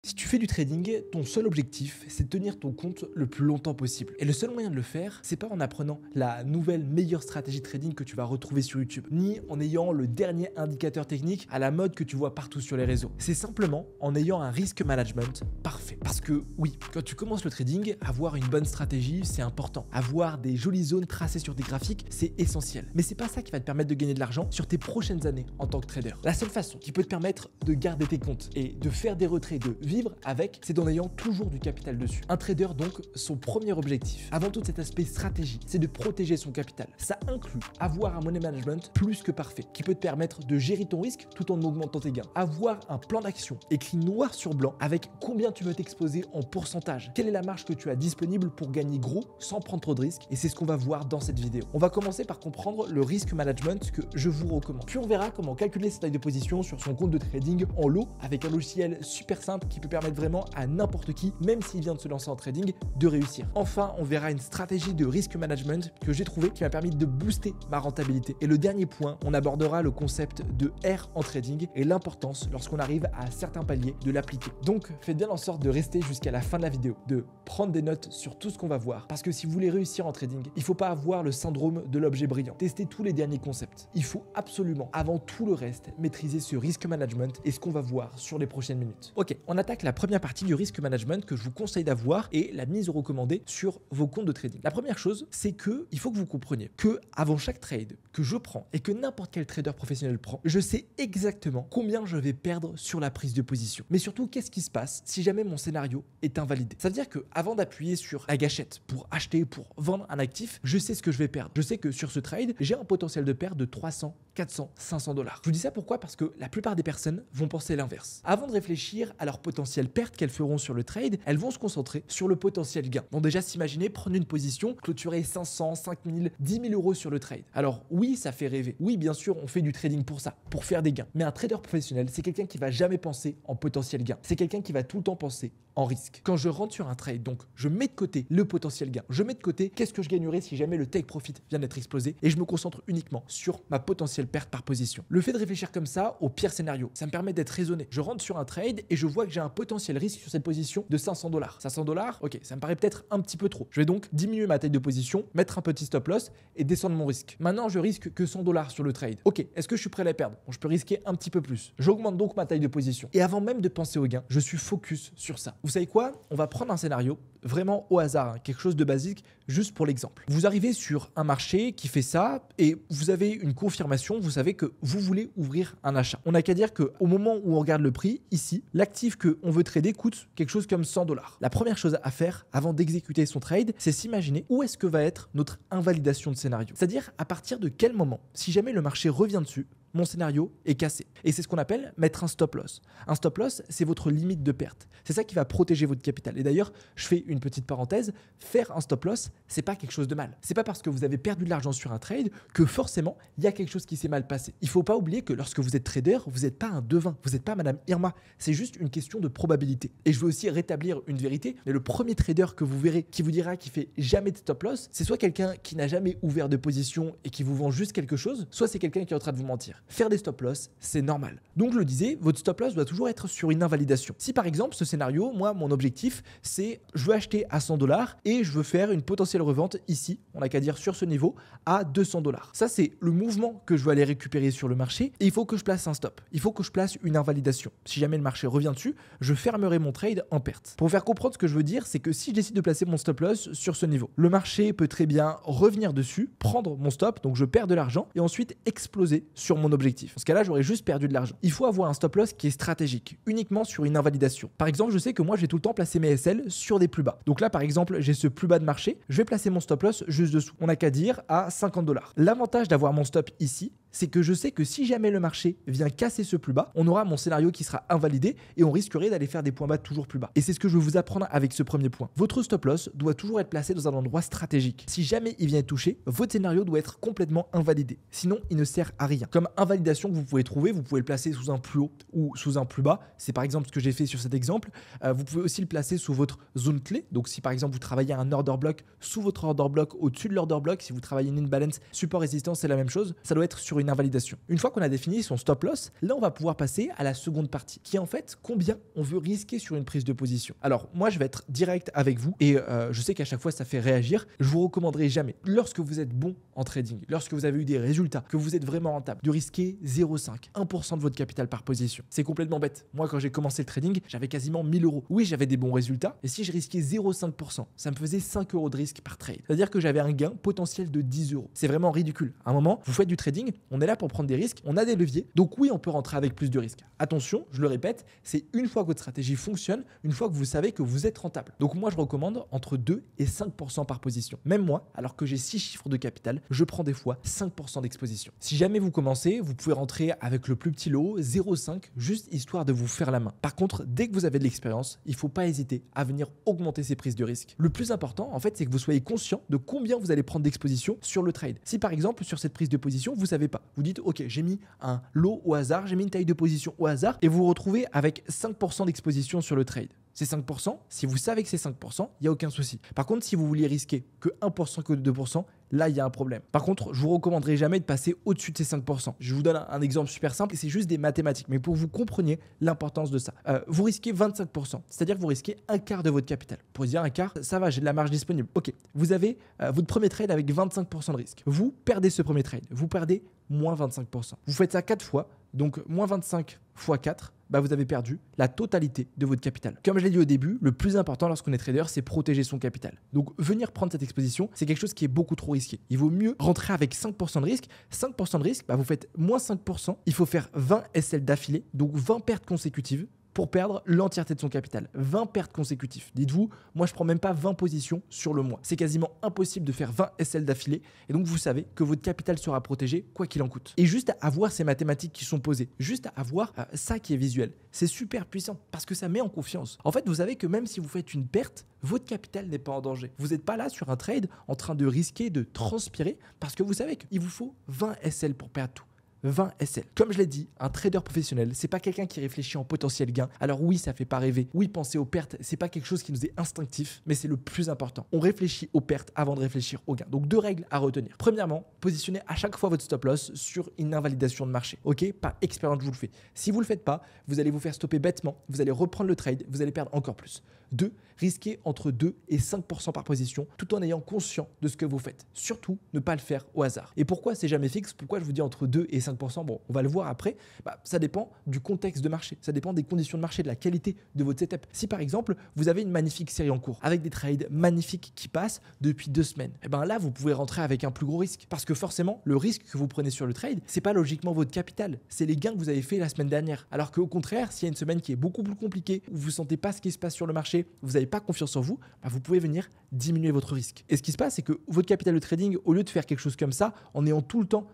Si tu fais du trading, ton seul objectif, c'est de tenir ton compte le plus longtemps possible. Et le seul moyen de le faire, c'est pas en apprenant la nouvelle meilleure stratégie de trading que tu vas retrouver sur YouTube, ni en ayant le dernier indicateur technique à la mode que tu vois partout sur les réseaux. C'est simplement en ayant un risk management parfait. Parce que oui, quand tu commences le trading, avoir une bonne stratégie, c'est important. Avoir des jolies zones tracées sur des graphiques, c'est essentiel. Mais c'est pas ça qui va te permettre de gagner de l'argent sur tes prochaines années en tant que trader. La seule façon qui peut te permettre de garder tes comptes et de faire des retraits, de vivre avec, c'est en ayant toujours du capital dessus. Un trader donc, son premier objectif, avant tout cet aspect stratégie, c'est de protéger son capital. Ça inclut avoir un money management plus que parfait, qui peut te permettre de gérer ton risque tout en augmentant tes gains. Avoir un plan d'action écrit noir sur blanc avec combien tu veux t'exposer en pourcentage. Quelle est la marge que tu as disponible pour gagner gros sans prendre trop de risques, et c'est ce qu'on va voir dans cette vidéo. On va commencer par comprendre le risk management que je vous recommande. Puis on verra comment calculer sa taille de position sur son compte de trading en lot avec un logiciel super simple qui peut permettre vraiment à n'importe qui, même s'il vient de se lancer en trading, de réussir. Enfin, on verra une stratégie de risk management que j'ai trouvé qui m'a permis de booster ma rentabilité. Et le dernier point, on abordera le concept de R en trading et l'importance lorsqu'on arrive à certains paliers de l'appliquer. Donc, faites bien en sorte de rester jusqu'à la fin de la vidéo, de prendre des notes sur tout ce qu'on va voir, parce que si vous voulez réussir en trading, il ne faut pas avoir le syndrome de l'objet brillant. Testez tous les derniers concepts. Il faut absolument, avant tout le reste, maîtriser ce risk management et ce qu'on va voir sur les prochaines minutes. Ok, on attaque la première partie du risk management que je vous conseille d'avoir et la mise recommandée sur vos comptes de trading. La première chose, c'est que il faut que vous compreniez que avant chaque trade que je prends et que n'importe quel trader professionnel prend, je sais exactement combien je vais perdre sur la prise de position. Mais surtout, qu'est-ce qui se passe si jamais mon scénario est invalidé? Ça veut dire que avant d'appuyer sur la gâchette pour acheter, pour vendre un actif, je sais ce que je vais perdre. Je sais que sur ce trade, j'ai un potentiel de perte de 300, 400, 500 $. Je vous dis ça pourquoi? Parce que la plupart des personnes vont penser l'inverse. Avant de réfléchir à leur potentielle perte qu'elles feront sur le trade, elles vont se concentrer sur le potentiel gain. Vont déjà s'imaginer prendre une position, clôturer 500, 5000, 10 000 euros sur le trade. Alors oui, ça fait rêver. Oui, bien sûr, on fait du trading pour ça, pour faire des gains. Mais un trader professionnel, c'est quelqu'un qui va jamais penser en potentiel gain. C'est quelqu'un qui va tout le temps penser en risque. Quand je rentre sur un trade, donc je mets de côté le potentiel gain. Je mets de côté qu'est-ce que je gagnerais si jamais le take profit vient d'être explosé et je me concentre uniquement sur ma potentielle perte par position. Le fait de réfléchir comme ça au pire scénario, ça me permet d'être raisonné. Je rentre sur un trade et je vois que j'ai un potentiel risque sur cette position de 500 $. 500 $, ok, ça me paraît peut-être un petit peu trop. Je vais donc diminuer ma taille de position, mettre un petit stop loss et descendre mon risque. Maintenant, je risque que 100 $ sur le trade. Ok, est-ce que je suis prêt à les perdre? Bon, je peux risquer un petit peu plus. J'augmente donc ma taille de position. Et avant même de penser au gain, je suis focus sur ça. Vous savez quoi? On va prendre un scénario vraiment au hasard, hein, quelque chose de basique, juste pour l'exemple. Vous arrivez sur un marché qui fait ça et vous avez une confirmation, vous savez que vous voulez ouvrir un achat. On n'a qu'à dire qu'au moment où on regarde le prix, ici, l'actif qu'on veut trader coûte quelque chose comme 100 $. La première chose à faire avant d'exécuter son trade, c'est s'imaginer où est-ce que va être notre invalidation de scénario. C'est-à-dire à partir de quel moment, si jamais le marché revient dessus, mon scénario est cassé. Et c'est ce qu'on appelle mettre un stop loss. Un stop loss, c'est votre limite de perte. C'est ça qui va protéger votre capital. Et d'ailleurs, je fais une petite parenthèse, faire un stop loss, c'est pas quelque chose de mal. C'est pas parce que vous avez perdu de l'argent sur un trade que forcément, il y a quelque chose qui s'est mal passé. Il faut pas oublier que lorsque vous êtes trader, vous n'êtes pas un devin, vous n'êtes pas Madame Irma. C'est juste une question de probabilité. Et je veux aussi rétablir une vérité, mais le premier trader que vous verrez qui vous dira qu'il fait jamais de stop loss, c'est soit quelqu'un qui n'a jamais ouvert de position et qui vous vend juste quelque chose, soit c'est quelqu'un qui est en train de vous mentir. Faire des stop loss, c'est normal. Donc je le disais, votre stop loss doit toujours être sur une invalidation. Si par exemple ce scénario, moi mon objectif c'est je veux acheter à 100 $ et je veux faire une potentielle revente ici, on n'a qu'à dire sur ce niveau, à 200 $. Ça c'est le mouvement que je veux aller récupérer sur le marché et il faut que je place un stop. Il faut que je place une invalidation. Si jamais le marché revient dessus, je fermerai mon trade en perte. Pour vous faire comprendre ce que je veux dire, c'est que si je décide de placer mon stop loss sur ce niveau, le marché peut très bien revenir dessus, prendre mon stop, donc je perds de l'argent et ensuite exploser sur mon objectif. Dans ce cas-là, j'aurais juste perdu de l'argent. Il faut avoir un stop loss qui est stratégique, uniquement sur une invalidation. Par exemple, je sais que moi, je vais tout le temps placer mes SL sur des plus bas. Donc là, par exemple, j'ai ce plus bas de marché, je vais placer mon stop loss juste dessous. On n'a qu'à dire à 50 $. L'avantage d'avoir mon stop ici, c'est que je sais que si jamais le marché vient casser ce plus bas, on aura mon scénario qui sera invalidé et on risquerait d'aller faire des points bas toujours plus bas. Et c'est ce que je veux vous apprendre avec ce premier point. Votre stop loss doit toujours être placé dans un endroit stratégique. Si jamais il vient toucher, votre scénario doit être complètement invalidé. Sinon, il ne sert à rien. Comme invalidation que vous pouvez trouver, vous pouvez le placer sous un plus haut ou sous un plus bas. C'est par exemple ce que j'ai fait sur cet exemple. Vous pouvez aussi le placer sous votre zone clé. Donc si par exemple vous travaillez un order block sous votre order block, au-dessus de l'order block, si vous travaillez une balance support résistance, c'est la même chose. Ça doit être sur sur une invalidation. Une fois qu'on a défini son stop loss, là on va pouvoir passer à la seconde partie, qui est en fait combien on veut risquer sur une prise de position. Alors moi je vais être direct avec vous et je sais qu'à chaque fois ça fait réagir. Je vous recommanderai jamais, lorsque vous êtes bon en trading, lorsque vous avez eu des résultats, que vous êtes vraiment rentable, de risquer 0,5, 1% de votre capital par position. C'est complètement bête. Moi quand j'ai commencé le trading, j'avais quasiment 1000 euros. Oui, j'avais des bons résultats, et si je risquais 0,5%, ça me faisait 5 euros de risque par trade. C'est-à-dire que j'avais un gain potentiel de 10 euros. C'est vraiment ridicule. À un moment, vous faites du trading, on est là pour prendre des risques, on a des leviers, donc oui, on peut rentrer avec plus de risques. Attention, je le répète, c'est une fois que votre stratégie fonctionne, une fois que vous savez que vous êtes rentable. Donc moi, je recommande entre 2 et 5% par position. Même moi, alors que j'ai 6 chiffres de capital, je prends des fois 5% d'exposition. Si jamais vous commencez, vous pouvez rentrer avec le plus petit lot, 0,5, juste histoire de vous faire la main. Par contre, dès que vous avez de l'expérience, il ne faut pas hésiter à venir augmenter ces prises de risque. Le plus important, en fait, c'est que vous soyez conscient de combien vous allez prendre d'exposition sur le trade. Si par exemple, sur cette prise de position, vous ne savez pas, vous dites, ok, j'ai mis un lot au hasard, j'ai mis une taille de position au hasard, et vous vous retrouvez avec 5% d'exposition sur le trade. C'est 5%, si vous savez que c'est 5%, il n'y a aucun souci. Par contre, si vous vouliez risquer que 1%, que 2%, là, il y a un problème. Par contre, je ne vous recommanderai jamais de passer au-dessus de ces 5%. Je vous donne un exemple super simple et c'est juste des mathématiques, mais pour que vous compreniez l'importance de ça. Vous risquez 25%, c'est-à-dire que vous risquez un quart de votre capital. Pour dire un quart, ça va, j'ai de la marge disponible. Ok, vous avez votre premier trade avec 25% de risque. Vous perdez ce premier trade, vous perdez moins 25%. Vous faites ça 4 fois, donc moins 25 fois 4, vous avez perdu la totalité de votre capital. Comme je l'ai dit au début, le plus important lorsqu'on est trader, c'est protéger son capital. Donc venir prendre cette exposition, c'est quelque chose qui est beaucoup trop risqué. Il vaut mieux rentrer avec 5% de risque. 5% de risque, vous faites moins 5%. Il faut faire 20 SL d'affilée, donc 20 pertes consécutives, pour perdre l'entièreté de son capital. 20 pertes consécutives. Dites-vous, moi je prends même pas 20 positions sur le mois. C'est quasiment impossible de faire 20 SL d'affilée et donc vous savez que votre capital sera protégé quoi qu'il en coûte. Et juste à avoir ces mathématiques qui sont posées, juste à avoir ça qui est visuel, c'est super puissant parce que ça met en confiance. En fait, vous savez que même si vous faites une perte, votre capital n'est pas en danger. Vous n'êtes pas là sur un trade en train de risquer, de transpirer parce que vous savez qu'il vous faut 20 SL pour perdre tout. 20 SL. Comme je l'ai dit, un trader professionnel, c'est pas quelqu'un qui réfléchit en potentiel gain. Alors oui, ça fait pas rêver. Oui, penser aux pertes, c'est pas quelque chose qui nous est instinctif, mais c'est le plus important. On réfléchit aux pertes avant de réfléchir aux gains. Donc 2 règles à retenir. Premièrement, positionnez à chaque fois votre stop loss sur une invalidation de marché. Ok, par expérience, je vous le fais. Si vous le faites pas, vous allez vous faire stopper bêtement. Vous allez reprendre le trade, vous allez perdre encore plus. 2. Risquez entre 2 et 5% par position tout en ayant conscience de ce que vous faites. Surtout, ne pas le faire au hasard. Et pourquoi c'est jamais fixe? Pourquoi je vous dis entre 2 et 5%? Bon, on va le voir après. Ça dépend du contexte de marché. Ça dépend des conditions de marché, de la qualité de votre setup. Si par exemple, vous avez une magnifique série en cours avec des trades magnifiques qui passent depuis 2 semaines, là, vous pouvez rentrer avec un plus gros risque. Parce que forcément, le risque que vous prenez sur le trade, c'est pas logiquement votre capital. C'est les gains que vous avez fait la semaine dernière. Alors qu'au contraire, s'il y a une semaine qui est beaucoup plus compliquée, où vous ne sentez pas ce qui se passe sur le marché, vous n'avez pas confiance en vous, vous pouvez venir diminuer votre risque. Et ce qui se passe, c'est que votre capital de trading, au lieu de faire quelque chose comme ça, en ayant tout le temps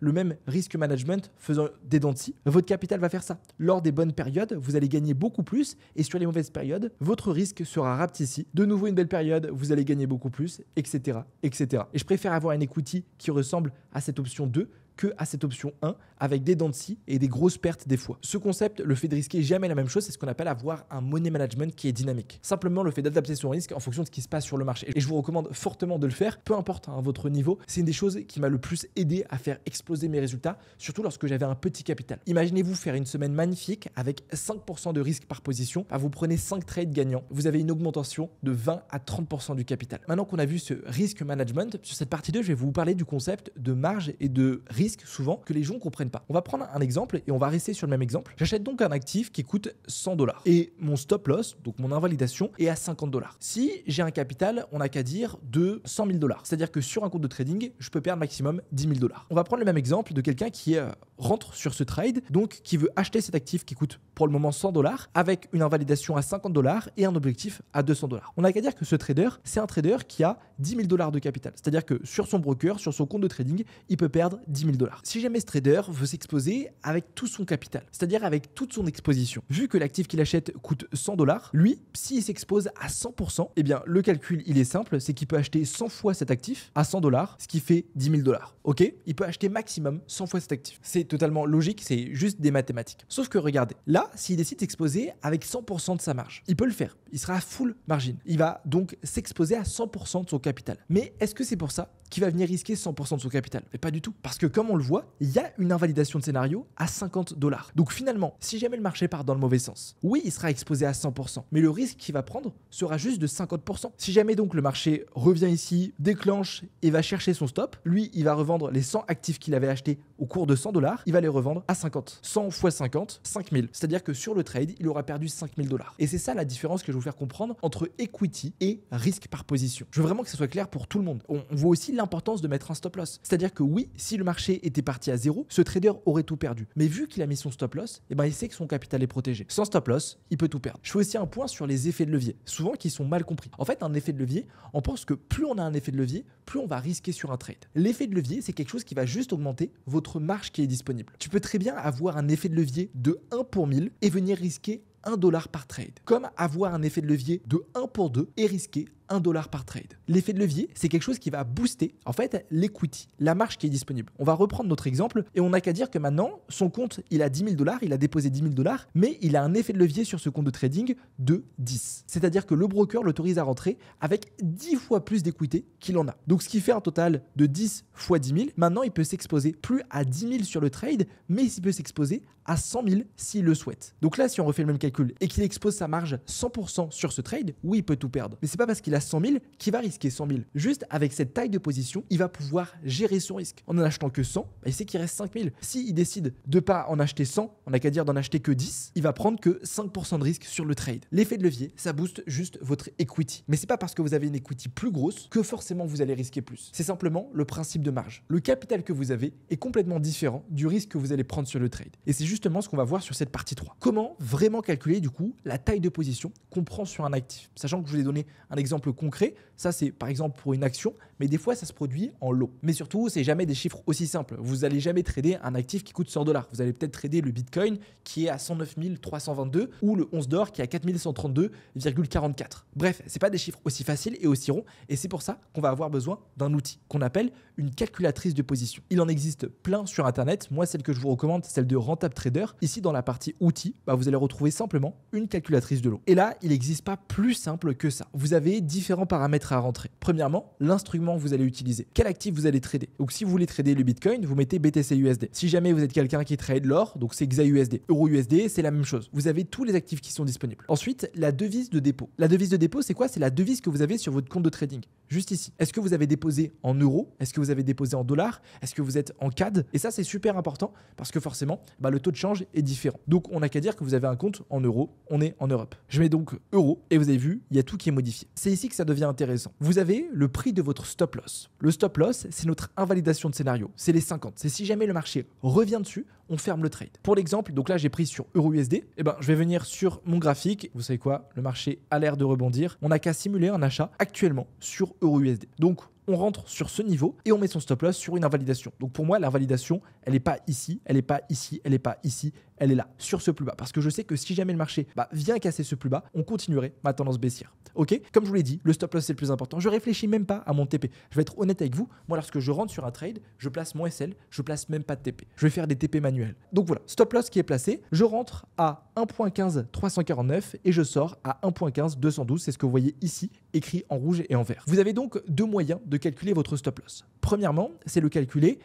le même risque management faisant des dents de scie, votre capital va faire ça. Lors des bonnes périodes, vous allez gagner beaucoup plus et sur les mauvaises périodes, votre risque sera rapetissé. De nouveau, une belle période, vous allez gagner beaucoup plus, etc., etc. Et je préfère avoir un equity qui ressemble à cette option 2 que à cette option 1 avec des dents de scie et des grosses pertes des fois. Ce concept, le fait de risquer jamais la même chose, c'est ce qu'on appelle avoir un money management qui est dynamique. Simplement le fait d'adapter son risque en fonction de ce qui se passe sur le marché. Et je vous recommande fortement de le faire, peu importe votre niveau. C'est une des choses qui m'a le plus aidé à faire exploser mes résultats, surtout lorsque j'avais un petit capital. Imaginez-vous faire une semaine magnifique avec 5% de risque par position. Vous prenez 5 trades gagnants, vous avez une augmentation de 20 à 30% du capital. Maintenant qu'on a vu ce risk management, sur cette partie 2, je vais vous parler du concept de marge et de risque souvent que les gens ne comprennent pas. On va prendre un exemple et on va rester sur le même exemple. J'achète donc un actif qui coûte 100 $ et mon stop loss, donc mon invalidation, est à 50 $. Si j'ai un capital, on n'a qu'à dire de 100 000 $. C'est-à-dire que sur un compte de trading, je peux perdre maximum 10 000 $. On va prendre le même exemple de quelqu'un qui rentre sur ce trade, donc qui veut acheter cet actif qui coûte pour le moment 100 $ avec une invalidation à 50 $ et un objectif à 200 $. On n'a qu'à dire que ce trader, c'est un trader qui a 10 000 $ de capital. C'est-à-dire que sur son broker, sur son compte de trading, il peut perdre 10 000 $. Si jamais ce trader veut s'exposer avec tout son capital, c'est-à-dire avec toute son exposition, vu que l'actif qu'il achète coûte 100 $, lui, s'il s'expose à 100%, le calcul, il est simple, c'est qu'il peut acheter 100 fois cet actif à 100 $, ce qui fait 10 000 $. Ok? Il peut acheter maximum 100 fois cet actif. C'est totalement logique, c'est juste des mathématiques. Sauf que regardez, là, s'il décide d'exposer avec 100% de sa marge, il peut le faire. Il sera à full margin. Il va donc s'exposer à 100% de son capital. Mais est-ce que c'est pour ça qui va venir risquer 100% de son capital. Mais pas du tout. Parce que comme on le voit, il y a une invalidation de scénario à 50 $. Donc finalement, si jamais le marché part dans le mauvais sens, oui, il sera exposé à 100%, mais le risque qu'il va prendre sera juste de 50%. Si jamais donc le marché revient ici, déclenche et va chercher son stop, lui, il va revendre les 100 actifs qu'il avait achetés au cours de 100 $, il va les revendre à 50. 100 x 50, 5000. C'est-à-dire que sur le trade, il aura perdu 5000 $. Et c'est ça la différence que je vais vous faire comprendre entre equity et risque par position. Je veux vraiment que ce soit clair pour tout le monde. On voit aussi l'importance de mettre un stop loss. C'est-à-dire que oui, si le marché était parti à zéro, ce trader aurait tout perdu. Mais vu qu'il a mis son stop loss, eh ben il sait que son capital est protégé. Sans stop loss, il peut tout perdre. Je fais aussi un point sur les effets de levier, souvent qui sont mal compris. En fait, un effet de levier, on pense que plus on a un effet de levier, plus on va risquer sur un trade. L'effet de levier, c'est quelque chose qui va juste augmenter votre marge qui est disponible. Tu peux très bien avoir un effet de levier de 1 pour 1000 et venir risquer 1 $ par trade, comme avoir un effet de levier de 1 pour 2 et risquer 1 $ par trade. L'effet de levier, c'est quelque chose qui va booster en fait l'equity, la marge qui est disponible. On va reprendre notre exemple et on n'a qu'à dire que maintenant, son compte, il a 10 000 $, il a déposé 10 000 $, mais il a un effet de levier sur ce compte de trading de 10. C'est-à-dire que le broker l'autorise à rentrer avec 10 fois plus d'équité qu'il en a. Donc ce qui fait un total de 10 fois 10 000. Maintenant, il peut s'exposer plus à 10 000 sur le trade, mais il peut s'exposer à 100 000 s'il le souhaite. Donc là, si on refait le même calcul et qu'il expose sa marge 100% sur ce trade, oui, il peut tout perdre. Mais c'est pas parce qu'il a 100 000 qu'il va risquer 100 000. Juste avec cette taille de position, il va pouvoir gérer son risque. En achetant que 100, il sait qu'il reste 5 000. S'il décide de pas en acheter 100, on n'a qu'à dire d'en acheter que 10, il va prendre que 5% de risque sur le trade. L'effet de levier, ça booste juste votre equity. Mais c'est pas parce que vous avez une equity plus grosse que forcément vous allez risquer plus. C'est simplement le principe de marge. Le capital que vous avez est complètement différent du risque que vous allez prendre sur le trade. Et c'est justement ce qu'on va voir sur cette partie 3. Comment vraiment calculer du coup la taille de position qu'on prend sur un actif, sachant que je vous ai donné un exemple concret. Ça, c'est par exemple pour une action, mais des fois, ça se produit en lot. Mais surtout, c'est jamais des chiffres aussi simples. Vous n'allez jamais trader un actif qui coûte 100 $. Vous allez peut-être trader le Bitcoin qui est à 109 322 ou le 11 d'or qui est à 4132,44. Bref, c'est pas des chiffres aussi faciles et aussi ronds. Et c'est pour ça qu'on va avoir besoin d'un outil qu'on appelle une calculatrice de position. Il en existe plein sur Internet. Moi, celle que je vous recommande, c'est celle de Rentable Trader. Ici, dans la partie outils, vous allez retrouver simplement une calculatrice de lot. Et là, il n'existe pas plus simple que ça. Vous avez différents paramètres à rentrer. Premièrement, l'instrument que vous allez utiliser. Quel actif vous allez trader? Donc, si vous voulez trader le Bitcoin, vous mettez BTC-USD. Si jamais vous êtes quelqu'un qui trade l'or, donc c'est XAUSD. Euro-USD, c'est la même chose. Vous avez tous les actifs qui sont disponibles. Ensuite, la devise de dépôt. La devise de dépôt, c'est quoi? C'est la devise que vous avez sur votre compte de trading. Juste ici. Est-ce que vous avez déposé en euros? Est-ce que vous avez déposé en dollars? Est-ce que vous êtes en CAD? Et ça, c'est super important parce que forcément, le taux de change est différent. Donc, on n'a qu'à dire que vous avez un compte en euros. On est en Europe. Je mets donc euros et vous avez vu, il y a tout qui est modifié. C'est ici que ça devient intéressant. Vous avez le prix de votre stop loss. Le stop loss, c'est notre invalidation de scénario. C'est les 50. C'est si jamais le marché revient dessus, on ferme le trade. Pour l'exemple, donc là j'ai pris sur EURUSD, je vais venir sur mon graphique. Vous savez quoi? Le marché a l'air de rebondir. On n'a qu'à simuler un achat actuellement sur EURUSD. Donc on rentre sur ce niveau et on met son stop loss sur une invalidation. Donc pour moi, l'invalidation, elle n'est pas ici, elle n'est pas ici, elle n'est pas ici, elle est là, sur ce plus bas. Parce que je sais que si jamais le marché vient casser ce plus bas, on continuerait ma tendance baissière. Ok? Comme je vous l'ai dit, le stop loss c'est le plus important. Je réfléchis même pas à mon TP. Je vais être honnête avec vous. Moi, lorsque je rentre sur un trade, je place mon SL, je place même pas de TP. Je vais faire des TP manuels. Donc voilà, stop loss qui est placé. Je rentre à 1.15 349 et je sors à 1.15 212. C'est ce que vous voyez ici, écrit en rouge et en vert. Vous avez donc deux moyens de calculer votre stop loss. Premièrement, c'est le calculer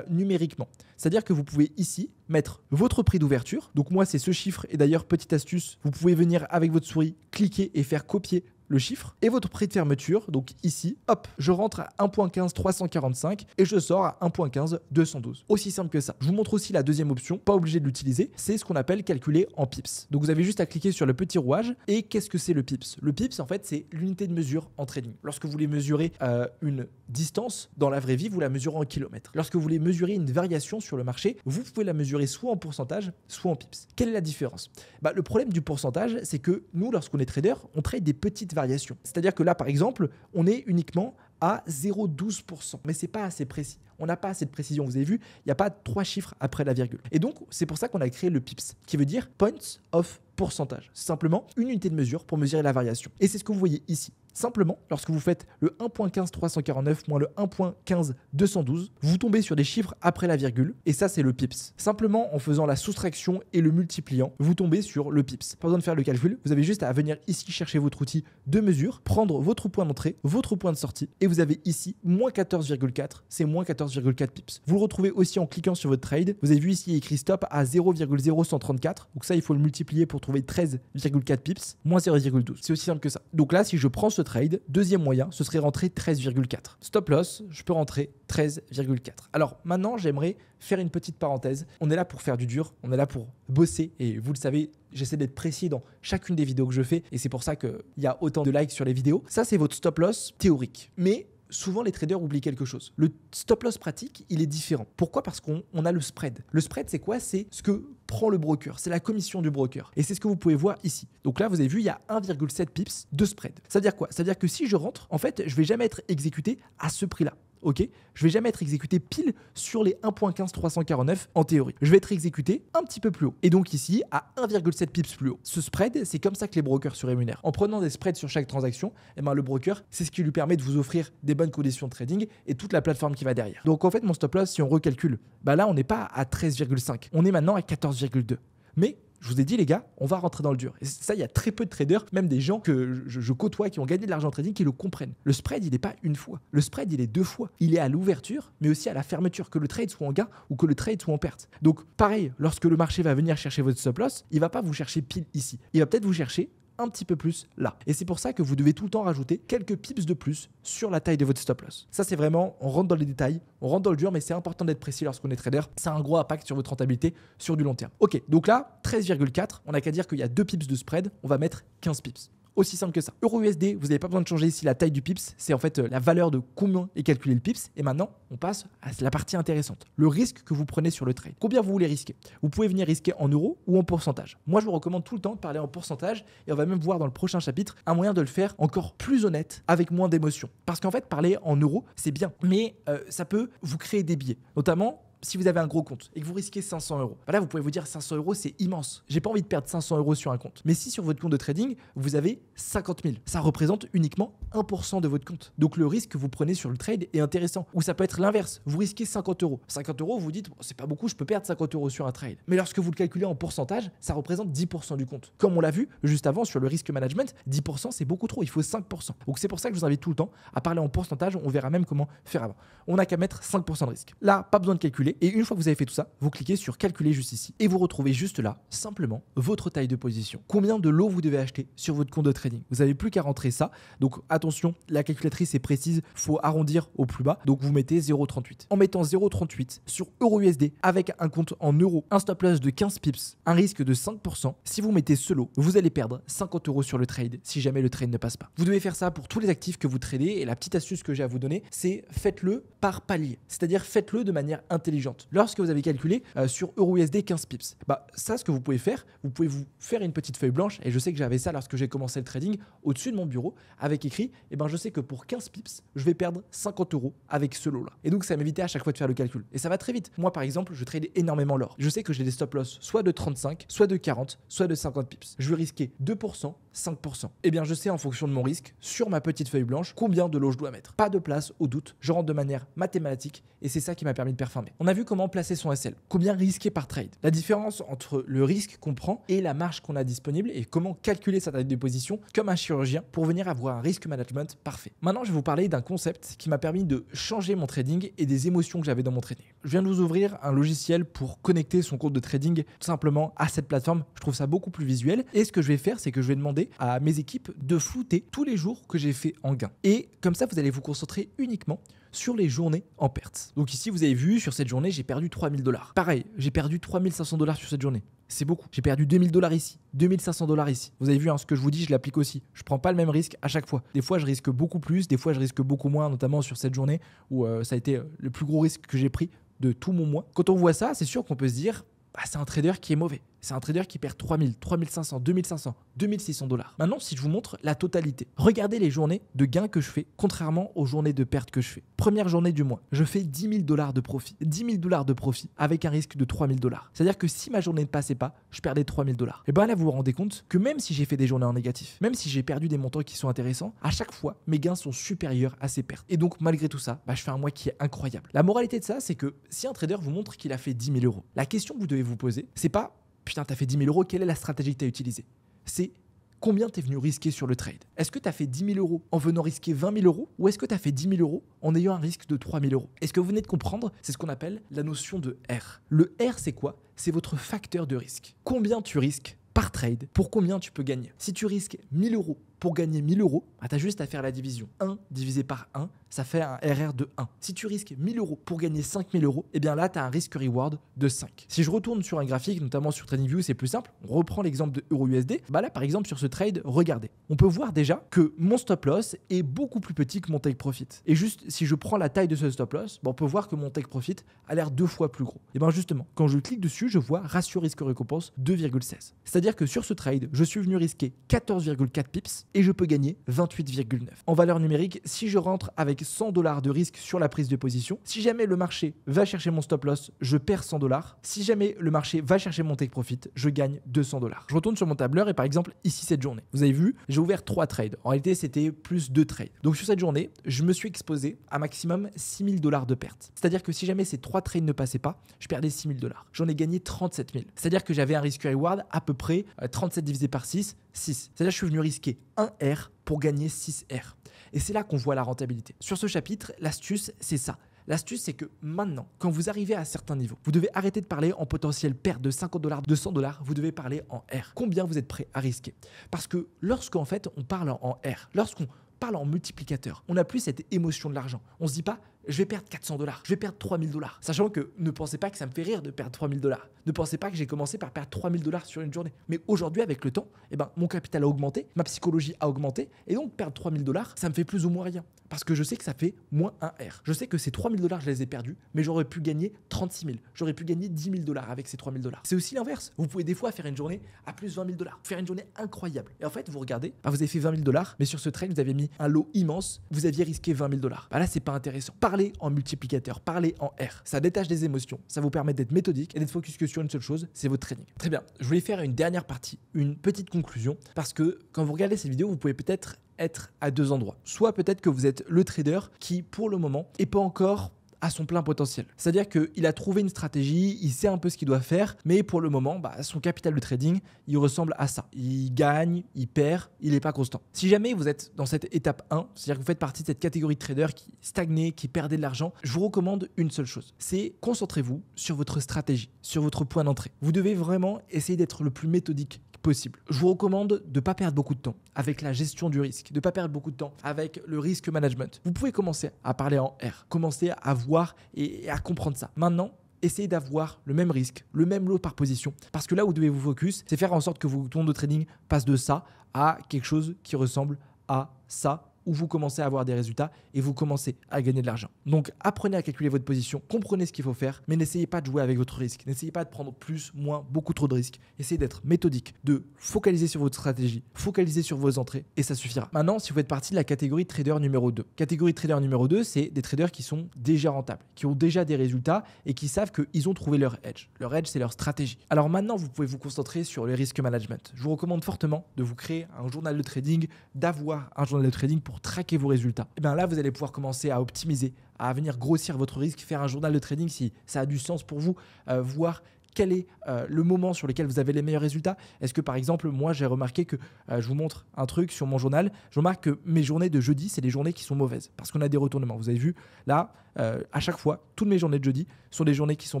numériquement. C'est-à-dire que vous pouvez ici mettre votre prix d'ouverture. Donc moi, c'est ce chiffre. Et d'ailleurs, petite astuce, vous pouvez venir avec votre souris, cliquer et faire copier le chiffre et votre prix de fermeture. Donc ici, hop, je rentre à 1.15 345 et je sors à 1.15 212. Aussi simple que ça. Je vous montre aussi la deuxième option, pas obligé de l'utiliser, c'est ce qu'on appelle calculer en pips. Donc vous avez juste à cliquer sur le petit rouage. Et qu'est-ce que c'est le pips? Le pips, en fait, c'est l'unité de mesure en trading. Lorsque vous voulez mesurer une distance dans la vraie vie, vous la mesurez en kilomètres. Lorsque vous voulez mesurer une variation sur le marché, vous pouvez la mesurer soit en pourcentage, soit en pips. Quelle est la différence? Le problème du pourcentage, c'est que nous, lorsqu'on est trader, on trade des petites variations. C'est-à-dire que là, par exemple, on est uniquement à 0,12%. Mais ce n'est pas assez précis. On n'a pas assez de précision. Vous avez vu, il n'y a pas 3 chiffres après la virgule. Et donc, c'est pour ça qu'on a créé le PIPS, qui veut dire Points of Pourcentage. C'est simplement une unité de mesure pour mesurer la variation. Et c'est ce que vous voyez ici. Simplement, lorsque vous faites le 1.15349 moins le 1.15212, vous tombez sur des chiffres après la virgule, et ça c'est le pips. Simplement, en faisant la soustraction et le multipliant, vous tombez sur le pips. Pas besoin de faire le calcul, vous avez juste à venir ici chercher votre outil de mesure, prendre votre point d'entrée, votre point de sortie, et vous avez ici moins 14,4, c'est moins 14,4 pips. Vous le retrouvez aussi en cliquant sur votre trade. Vous avez vu ici écrit stop à 0,0134, donc ça il faut le multiplier pour trouver 13,4 pips, moins 0,12. C'est aussi simple que ça. Donc là, si je prends ce trade, deuxième moyen, ce serait rentrer 13,4. Stop loss, je peux rentrer 13,4. Alors maintenant, j'aimerais faire une petite parenthèse. On est là pour faire du dur, on est là pour bosser, et vous le savez, j'essaie d'être précis dans chacune des vidéos que je fais, et c'est pour ça qu'il y a autant de likes sur les vidéos. Ça, c'est votre stop loss théorique. Mais souvent, les traders oublient quelque chose. Le stop loss pratique, il est différent. Pourquoi? Parce qu'on a le spread. Le spread, c'est quoi? C'est ce que prend le broker. C'est la commission du broker. Et c'est ce que vous pouvez voir ici. Donc là, vous avez vu, il y a 1,7 pips de spread. Ça veut dire quoi? Ça veut dire que si je rentre, en fait, je ne vais jamais être exécuté à ce prix-là. Ok, je vais jamais être exécuté pile sur les 1.15349 en théorie. Je vais être exécuté un petit peu plus haut. Et donc ici, à 1,7 pips plus haut. Ce spread, c'est comme ça que les brokers se rémunèrent. En prenant des spreads sur chaque transaction, eh ben, le broker, c'est ce qui lui permet de vous offrir des bonnes conditions de trading et toute la plateforme qui va derrière. Donc en fait, mon stop loss, si on recalcule, bah là, on n'est pas à 13,5. On est maintenant à 14,2. Mais je vous ai dit, les gars, on va rentrer dans le dur. Et ça, il y a très peu de traders, même des gens que je côtoie qui ont gagné de l'argent en trading, qui le comprennent. Le spread, il n'est pas une fois. Le spread, il est deux fois. Il est à l'ouverture, mais aussi à la fermeture, que le trade soit en gain ou que le trade soit en perte. Donc, pareil, lorsque le marché va venir chercher votre stop loss, il ne va pas vous chercher pile ici. Il va peut-être vous chercher un petit peu plus là. Et c'est pour ça que vous devez tout le temps rajouter quelques pips de plus sur la taille de votre stop loss. Ça, c'est vraiment, on rentre dans les détails, on rentre dans le dur, mais c'est important d'être précis lorsqu'on est trader. Ça a un gros impact sur votre rentabilité sur du long terme. Ok, donc là, 13,4, on n'a qu'à dire qu'il y a 2 pips de spread, on va mettre 15 pips. Aussi simple que ça. EURUSD, vous n'avez pas besoin de changer ici la taille du pips, c'est en fait la valeur de combien est calculé le pips. Et maintenant, on passe à la partie intéressante, le risque que vous prenez sur le trade. Combien vous voulez risquer? Vous pouvez venir risquer en euros ou en pourcentage. Moi, je vous recommande tout le temps de parler en pourcentage, et on va même voir dans le prochain chapitre un moyen de le faire encore plus honnête, avec moins d'émotion. Parce qu'en fait, parler en euros, c'est bien, mais ça peut vous créer des biais, notamment si vous avez un gros compte et que vous risquez 500 euros, bah là, vous pouvez vous dire 500 euros, c'est immense. J'ai pas envie de perdre 500 euros sur un compte. Mais si sur votre compte de trading, vous avez 50 000, ça représente uniquement 1% de votre compte. Donc le risque que vous prenez sur le trade est intéressant. Ou ça peut être l'inverse. Vous risquez 50 euros. 50 euros, vous vous dites, bon, c'est pas beaucoup, je peux perdre 50 euros sur un trade. Mais lorsque vous le calculez en pourcentage, ça représente 10% du compte. Comme on l'a vu juste avant sur le risque management, 10% c'est beaucoup trop, il faut 5%. Donc c'est pour ça que je vous invite tout le temps à parler en pourcentage. On verra même comment faire avant. On n'a qu'à mettre 5% de risque. Là, pas besoin de calculer. Et une fois que vous avez fait tout ça, vous cliquez sur calculer juste ici et vous retrouvez juste là simplement votre taille de position. Combien de lots vous devez acheter sur votre compte de trading. Vous n'avez plus qu'à rentrer ça. Donc attention, la calculatrice est précise, faut arrondir au plus bas. Donc vous mettez 0,38. En mettant 0,38 sur EURUSD avec un compte en euros, un stop loss de 15 pips, un risque de 5%. Si vous mettez ce lot, vous allez perdre 50 euros sur le trade si jamais le trade ne passe pas. Vous devez faire ça pour tous les actifs que vous tradez et la petite astuce que j'ai à vous donner, c'est faites-le par palier. C'est-à-dire faites-le de manière intelligente. Lorsque vous avez calculé sur EURUSD 15 pips, bah ça, ce que vous pouvez faire, vous pouvez vous faire une petite feuille blanche, et je sais que j'avais ça lorsque j'ai commencé le trading, au-dessus de mon bureau, avec écrit, et ben je sais que pour 15 pips, je vais perdre 50 euros avec ce lot-là. Et donc ça m'évitait à chaque fois de faire le calcul. Et ça va très vite. Moi, par exemple, je trade énormément l'or. Je sais que j'ai des stop loss soit de 35, soit de 40, soit de 50 pips. Je vais risquer 2%, 5%. Et bien je sais en fonction de mon risque, sur ma petite feuille blanche, combien de lots je dois mettre. Pas de place au doute, je rentre de manière mathématique, et c'est ça qui m'a permis de performer. On a vu comment placer son SL, combien risquer par trade, la différence entre le risque qu'on prend et la marge qu'on a disponible, et comment calculer sa taille de position comme un chirurgien pour venir avoir un risk management parfait. Maintenant, je vais vous parler d'un concept qui m'a permis de changer mon trading et des émotions que j'avais dans mon trading. Je viens de vous ouvrir un logiciel pour connecter son compte de trading tout simplement à cette plateforme. Je trouve ça beaucoup plus visuel, et ce que je vais faire, c'est que je vais demander à mes équipes de flouter tous les jours que j'ai fait en gain. Et comme ça, vous allez vous concentrer uniquement sur les journées en perte. Donc ici, vous avez vu, sur cette journée, j'ai perdu 3000 $. Pareil, j'ai perdu 3500 $ sur cette journée. C'est beaucoup. J'ai perdu 2000 $ ici, 2500 $ ici. Vous avez vu, ce que je vous dis, je l'applique aussi. Je prends pas le même risque à chaque fois. Des fois, je risque beaucoup plus, des fois, je risque beaucoup moins, notamment sur cette journée où ça a été le plus gros risque que j'ai pris de tout mon mois. Quand on voit ça, c'est sûr qu'on peut se dire, c'est un trader qui est mauvais. C'est un trader qui perd 3000, 3500, 2500, 2600 $. Maintenant, si je vous montre la totalité, regardez les journées de gains que je fais, contrairement aux journées de pertes que je fais. Première journée du mois, je fais 10 000 $ de profit. 10 000 $ de profit avec un risque de 3 000 $. C'est-à-dire que si ma journée ne passait pas, je perdais 3 000 $. Et bien là, vous vous rendez compte que même si j'ai fait des journées en négatif, même si j'ai perdu des montants qui sont intéressants, à chaque fois, mes gains sont supérieurs à ces pertes. Et donc, malgré tout ça, je fais un mois qui est incroyable. La moralité de ça, c'est que si un trader vous montre qu'il a fait 10 000 €, la question que vous devez vous poser, c'est pas putain, t'as fait 10 000 €, quelle est la stratégie que t'as utilisée? C'est combien t'es venu risquer sur le trade? Est-ce que t'as fait 10 000 € en venant risquer 20 000 € ou est-ce que t'as fait 10 000 € en ayant un risque de 3 000 €? Et ce que vous venez de comprendre, c'est ce qu'on appelle la notion de R. Le R, c'est quoi? C'est votre facteur de risque. Combien tu risques par trade pour combien tu peux gagner? Si tu risques 1000 € pour gagner 1000 €, tu as juste à faire la division. 1 divisé par 1, ça fait un RR de 1. Si tu risques 1000 € pour gagner 5000 €, eh bien là, tu as un risk-reward de 5. Si je retourne sur un graphique, notamment sur TradingView, c'est plus simple. On reprend l'exemple de EURUSD. Là, par exemple, sur ce trade, regardez. On peut voir déjà que mon stop loss est beaucoup plus petit que mon take profit. Et juste, si je prends la taille de ce stop loss, on peut voir que mon take profit a l'air 2 fois plus gros. Et bien justement, quand je clique dessus, je vois ratio risque-récompense 2,16. C'est-à-dire que sur ce trade, je suis venu risquer 14,4 pips et je peux gagner 28,9. En valeur numérique, si je rentre avec 100 $ de risque sur la prise de position, si jamais le marché va chercher mon stop loss, je perds 100 $. Si jamais le marché va chercher mon take profit, je gagne 200 $. Je retourne sur mon tableur et par exemple, ici cette journée, vous avez vu, j'ai ouvert 3 trades. En réalité, c'était plus 2 trades. Donc sur cette journée, je me suis exposé à maximum 6 000 $ de pertes. C'est-à-dire que si jamais ces 3 trades ne passaient pas, je perdais 6 000 $. J'en ai gagné 37 000. C'est-à-dire que j'avais un risk reward à peu près 37 divisé par 6, 6. C'est-à-dire que je suis venu risquer 1 R pour gagner 6 R. Et c'est là qu'on voit la rentabilité. Sur ce chapitre, l'astuce, c'est ça. L'astuce, c'est que maintenant, quand vous arrivez à certains niveaux, vous devez arrêter de parler en potentiel perte de 50 $, de 100 $, vous devez parler en R. Combien vous êtes prêt à risquer? Parce que lorsqu'en fait, on parle en R, lorsqu'on parle en multiplicateur, on n'a plus cette émotion de l'argent. On se dit pas, je vais perdre 400 $, je vais perdre 3000 $. Sachant que ne pensez pas que ça me fait rire de perdre 3000 $. Ne pensez pas que j'ai commencé par perdre 3000 $ sur une journée. Mais aujourd'hui, avec le temps, mon capital a augmenté, ma psychologie a augmenté, et donc perdre 3000 $, ça me fait plus ou moins rien. Parce que je sais que ça fait moins un R. Je sais que ces 3000 $, je les ai perdus, mais j'aurais pu gagner 36 000. J'aurais pu gagner 10 000 $ avec ces 3000 $. C'est aussi l'inverse. Vous pouvez des fois faire une journée à plus 20 000 $, faire une journée incroyable. Et en fait, vous regardez, vous avez fait 20 000 $, mais sur ce trade, vous avez mis un lot immense, vous aviez risqué 20 000 $. Là, c'est pas intéressant. Parlez en multiplicateur, parlez en R. Ça détache des émotions, ça vous permet d'être méthodique et d'être focus que sur une seule chose, c'est votre trading. Très bien, je voulais faire une dernière partie, une petite conclusion, parce que quand vous regardez cette vidéo, vous pouvez peut-être être à 2 endroits. Soit peut-être que vous êtes le trader qui, pour le moment, n'est pas encore à son plein potentiel. C'est-à-dire qu'il a trouvé une stratégie, il sait un peu ce qu'il doit faire, mais pour le moment, son capital de trading, il ressemble à ça. Il gagne, il perd, il n'est pas constant. Si jamais vous êtes dans cette étape 1, c'est-à-dire que vous faites partie de cette catégorie de traders qui stagnait, qui perdait de l'argent, je vous recommande une seule chose. C'est concentrez-vous sur votre stratégie, sur votre point d'entrée. Vous devez vraiment essayer d'être le plus méthodique possible. Je vous recommande de ne pas perdre beaucoup de temps avec la gestion du risque, de ne pas perdre beaucoup de temps avec le risk management. Vous pouvez commencer à parler en R, commencer à voir et à comprendre ça. Maintenant, essayez d'avoir le même risque, le même lot par position. Parce que là où vous devez vous focus, c'est faire en sorte que votre ton de trading passe de ça à quelque chose qui ressemble à ça, où vous commencez à avoir des résultats et vous commencez à gagner de l'argent. Donc apprenez à calculer votre position, comprenez ce qu'il faut faire, mais n'essayez pas de jouer avec votre risque. N'essayez pas de prendre plus, moins, beaucoup trop de risques. Essayez d'être méthodique, de focaliser sur votre stratégie, focaliser sur vos entrées et ça suffira. Maintenant, si vous faites partie de la catégorie trader numéro 2. Catégorie trader numéro 2, c'est des traders qui sont déjà rentables, qui ont déjà des résultats et qui savent qu'ils ont trouvé leur edge. Leur edge, c'est leur stratégie. Alors maintenant, vous pouvez vous concentrer sur le risk management. Je vous recommande fortement de vous créer un journal de trading, d'avoir un journal de trading pour traquer vos résultats. Et bien là, vous allez pouvoir commencer à optimiser, à venir grossir votre risque, faire un journal de trading si ça a du sens pour vous, voir quel est le moment sur lequel vous avez les meilleurs résultats. Est-ce que par exemple, moi j'ai remarqué que, je vous montre un truc sur mon journal, je remarque que mes journées de jeudi, c'est les journées qui sont mauvaises parce qu'on a des retournements. Vous avez vu, là, à chaque fois, toutes mes journées de jeudi sont des journées qui sont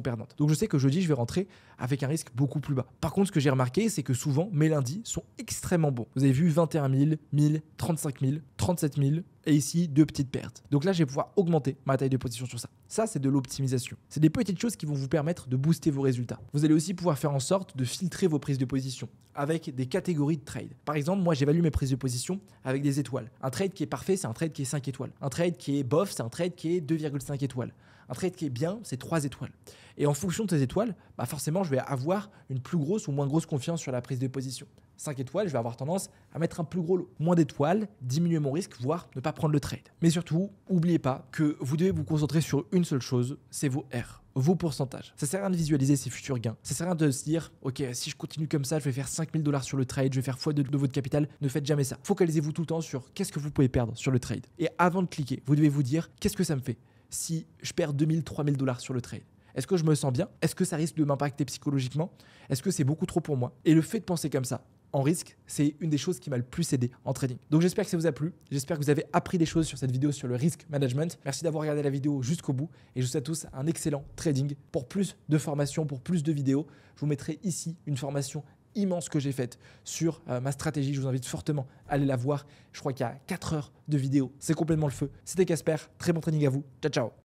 perdantes. Donc je sais que jeudi, je vais rentrer avec un risque beaucoup plus bas. Par contre, ce que j'ai remarqué, c'est que souvent, mes lundis sont extrêmement bons. Vous avez vu 21 000, 1000, 35 000, 37 000 et ici, 2 petites pertes. Donc là, je vais pouvoir augmenter ma taille de position sur ça. Ça, c'est de l'optimisation. C'est des petites choses qui vont vous permettre de booster vos résultats. Vous allez aussi pouvoir faire en sorte de filtrer vos prises de position avec des catégories de trades. Par exemple, moi, j'évalue mes prises de position avec des étoiles. Un trade qui est parfait, c'est un trade qui est 5 étoiles. Un trade qui est bof, c'est un trade qui est 2,5 étoiles. Un trade qui est bien, c'est 3 étoiles. Et en fonction de ces étoiles, forcément, je vais avoir une plus grosse ou moins grosse confiance sur la prise de position. 5 étoiles, je vais avoir tendance à mettre un plus gros lot. Moins d'étoiles, diminuer mon risque, voire ne pas prendre le trade. Mais surtout, n'oubliez pas que vous devez vous concentrer sur une seule chose, c'est vos R, vos pourcentages. Ça sert à rien de visualiser ses futurs gains. Ça sert à rien de se dire, ok, si je continue comme ça, je vais faire 5 000 $ sur le trade, je vais faire x2 de votre capital. Ne faites jamais ça. Focalisez-vous tout le temps sur qu'est-ce que vous pouvez perdre sur le trade. Et avant de cliquer, vous devez vous dire, qu'est-ce que ça me fait si je perds 2 000, 3 000 $ sur le trade? Est-ce que je me sens bien? Est-ce que ça risque de m'impacter psychologiquement? Est-ce que c'est beaucoup trop pour moi? Et le fait de penser comme ça, en risque, c'est une des choses qui m'a le plus aidé en trading. Donc j'espère que ça vous a plu, j'espère que vous avez appris des choses sur cette vidéo sur le risk management. Merci d'avoir regardé la vidéo jusqu'au bout et je vous souhaite à tous un excellent trading. Pour plus de formations, pour plus de vidéos, je vous mettrai ici une formation immense que j'ai faite sur ma stratégie. Je vous invite fortement à aller la voir. Je crois qu'il y a 4 heures de vidéo. C'est complètement le feu. C'était Casper. Très bon trading à vous. Ciao, ciao.